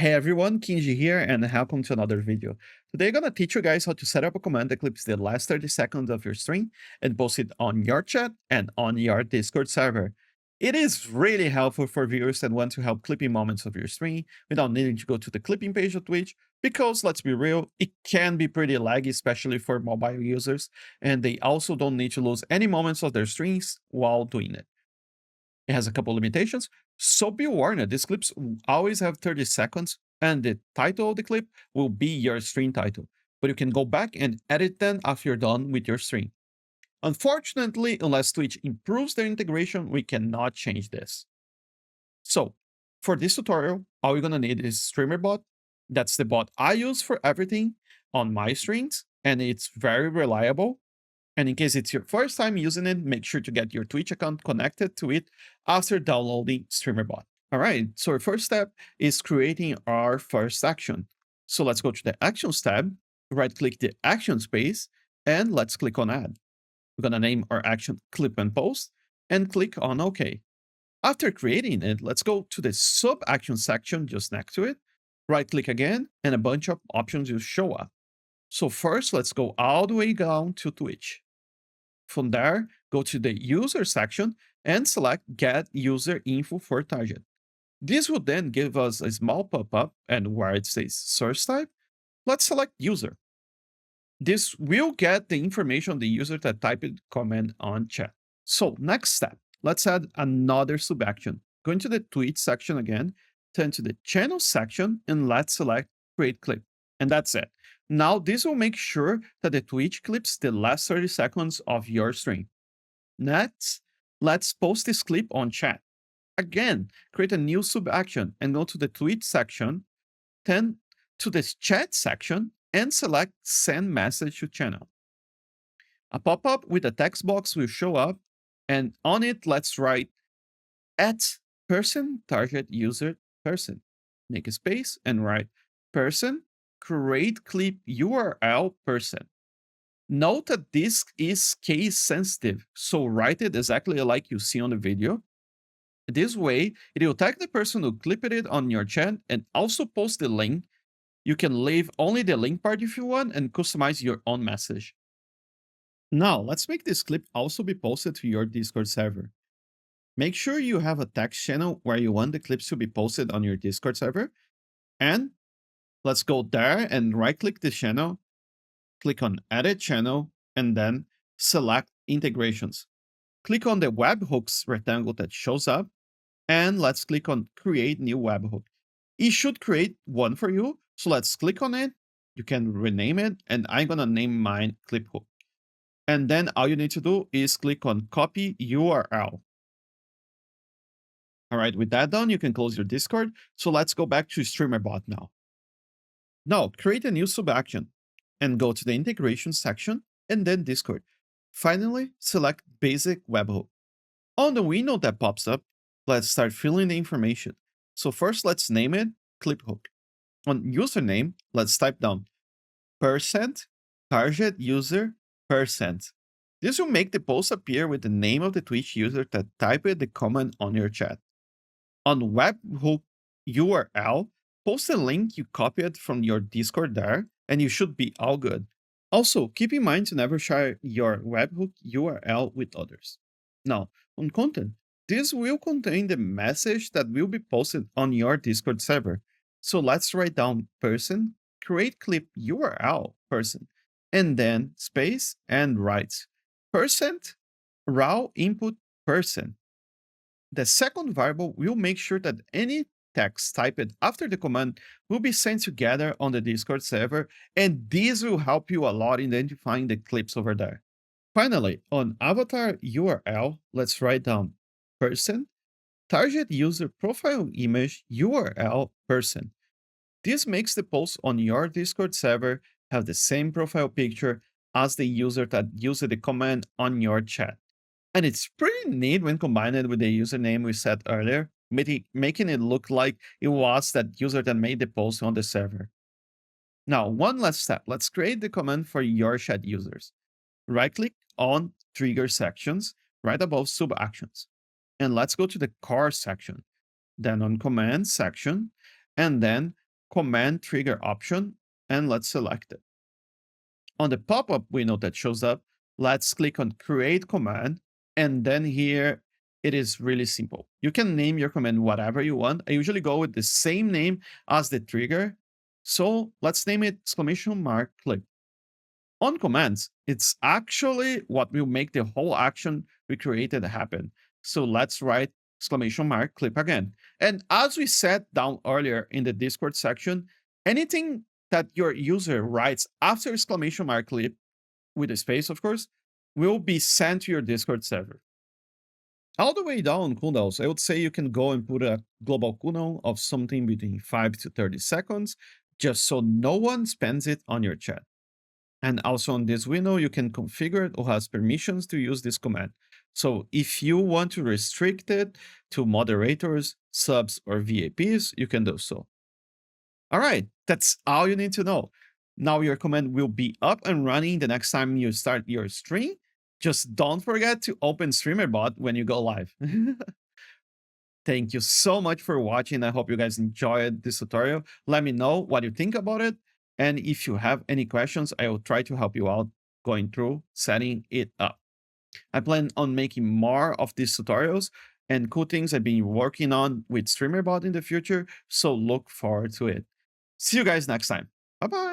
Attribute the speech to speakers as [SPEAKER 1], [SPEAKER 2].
[SPEAKER 1] Hey everyone, Kinji here and welcome to another video. Today I'm gonna teach you guys how to set up a command that clips the last 30 seconds of your stream and post it on your chat and on your Discord server. It is really helpful for viewers that want to help clipping moments of your stream without needing to go to the clipping page of Twitch because let's be real, it can be pretty laggy, especially for mobile users, and they also don't need to lose any moments of their streams while doing it. It has a couple limitations, so be warned, these clips will always have 30 seconds and the title of the clip will be your stream title, but you can go back and edit them after you're done with your stream. Unfortunately, unless Twitch improves their integration, we cannot change this. So, for this tutorial, all you're gonna need is Streamer.bot. That's the bot I use for everything on my streams, and it's very reliable. And in case it's your first time using it, make sure to get your Twitch account connected to it after downloading Streamer.bot. All right, so our first step is creating our first action. So let's go to the Actions tab, right-click the Action space, and let's click on Add. We're gonna name our action Clip and Post, and click on OK. After creating it, let's go to the Sub-Action section just next to it, right-click again, and a bunch of options will show up. So first, let's go all the way down to Twitch. From there, go to the User section and select Get User Info for Target. This will then give us a small pop-up, and where it says Source Type, let's select User. This will get the information of the user that typed the command on chat. So next step, let's add another sub-action. Go into the Tweet section again, turn to the Channel section, and let's select Create Clip. And that's it. Now this will make sure that the Twitch clips the last 30 seconds of your stream. Next, let's post this clip on chat. Again, create a new sub-action and go to the Tweet section, then to this Chat section, and select Send Message to Channel. A pop-up with a text box will show up, and on it, let's write @person target user person. Make a space and write person create clip URL person. Note that this is case sensitive, so write it exactly like you see on the video. This way, it will tag the person who clipped it on your chat and also post the link. You can leave only the link part if you want and customize your own message. Now, let's make this clip also be posted to your Discord server. Make sure you have a text channel where you want the clips to be posted on your Discord server, and let's go there and right-click the channel, click on Edit Channel, and then select Integrations. Click on the webhooks rectangle that shows up, and let's click on Create New Webhook. It should create one for you, so let's click on it. You can rename it, and I'm gonna name mine Clip Hook. And then all you need to do is click on Copy URL. All right, with that done, you can close your Discord. So let's go back to Streamer.bot now. Now, create a new sub-action and go to the Integration section and then Discord. Finally, select Basic Webhook. On the window that pops up, let's start filling the information. So first, let's name it Clip Hook. On username, let's type down %target user %. This will make the post appear with the name of the Twitch user that typed the comment on your chat. On webhook URL, post a link you copied from your Discord there, and you should be all good. Also, keep in mind to never share your webhook URL with others. Now, on content, this will contain the message that will be posted on your Discord server. So let's write down person, create clip URL person, and then space and write %raw input person. The second variable will make sure that any text typed after the command will be sent together on the Discord server, and this will help you a lot in identifying the clips over there. Finally, on avatar URL, let's write down person, target user profile image URL person. This makes the post on your Discord server have the same profile picture as the user that used the command on your chat. And it's pretty neat when combined with the username we set earlier, making it look like it was that user that made the post on the server. Now, one last step. Let's create the command for your chat users. Right-click on Trigger Sections right above Sub-Actions. And let's go to the Core section, then on Command section, and then command trigger option, and let's select it. On the pop-up window that shows up, let's click on create command. And then here, it is really simple. You can name your command whatever you want. I usually go with the same name as the trigger. So let's name it !clip. On commands, it's actually what will make the whole action we created happen. So let's write !clip again. And as we said down earlier in the Discord section, anything that your user writes after !clip, with a space, of course, will be sent to your Discord server. All the way down cooldowns, I would say you can go and put a global cooldown of something between 5 to 30 seconds, just so no one spends it on your chat. And also on this window, you can configure who has permissions to use this command. So if you want to restrict it to moderators, subs, or VIPs, you can do so. All right, that's all you need to know. Now your command will be up and running the next time you start your stream. Just don't forget to open Streamer.bot when you go live. Thank you so much for watching. I hope you guys enjoyed this tutorial. Let me know what you think about it. And if you have any questions, I will try to help you out going through setting it up. I plan on making more of these tutorials and cool things I've been working on with Streamer.bot in the future, so look forward to it. See you guys next time. Bye-bye.